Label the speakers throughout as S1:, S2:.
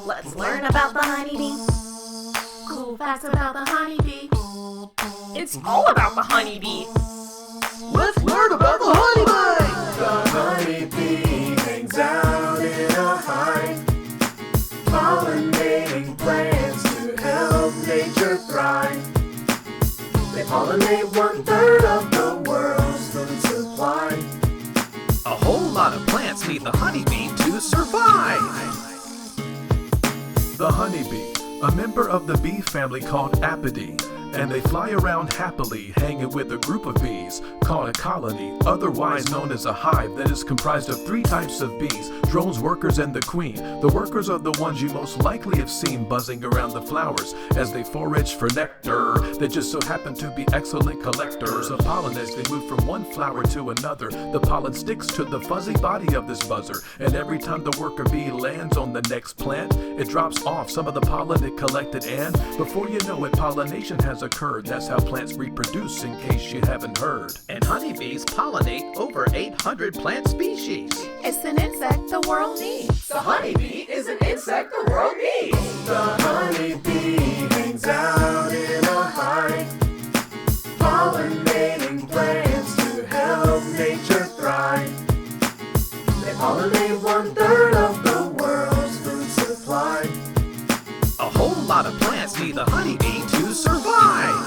S1: Let's learn about the honeybee. Cool facts about the honeybee. It's all about the honeybee.
S2: Let's learn about the honeybee!
S3: The honeybee hangs out in a hive, pollinating plants to help nature thrive. They pollinate 1/3 of the world's food supply.
S2: A whole lot of plants need the honeybee to survive.
S4: The honeybee, a member of the bee family called Apidae, and they fly around happily, hanging with a group of bees called a colony, otherwise known as a hive, that is comprised of 3 types of bees: drones, workers, and the queen. The workers are the ones you most likely have seen buzzing around the flowers as they forage for nectar. They just so happen to be excellent collectors of pollen. As they move from one flower to another, the pollen sticks to the fuzzy body of this buzzer, and every time the worker bee lands on the next plant, it drops off some of the pollen it collected, and before you know it, pollination has occurred. That's how plants reproduce, in case you haven't heard.
S2: And honeybees pollinate over 800 plant species.
S1: It's an insect the world needs.
S2: The honeybee is an insect the world needs.
S3: The honeybee hangs out in a hive, pollinating plants to help nature thrive. They pollinate 1/3 of the world's food supply.
S2: A whole lot of plants need the honeybee to survive.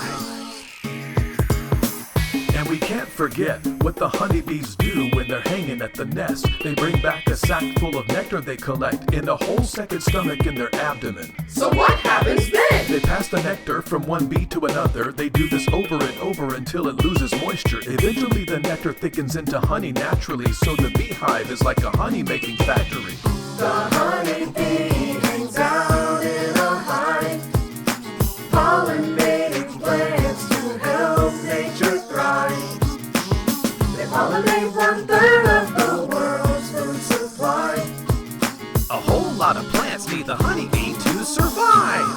S4: And we can't forget what the honeybees do when they're hanging at the nest. They bring back a sack full of nectar they collect in a whole second stomach in their abdomen.
S2: So what happens then?
S4: They pass the nectar from one bee to another. They do this over and over until it loses moisture. Eventually the nectar thickens into honey naturally, so the beehive is like a honey-making factory.
S3: The honeybee hangs out in a hive, pollinating plants to help nature thrive. They pollinate 1/3 of the world's food supply.
S2: A whole lot of plants need the honeybee to survive.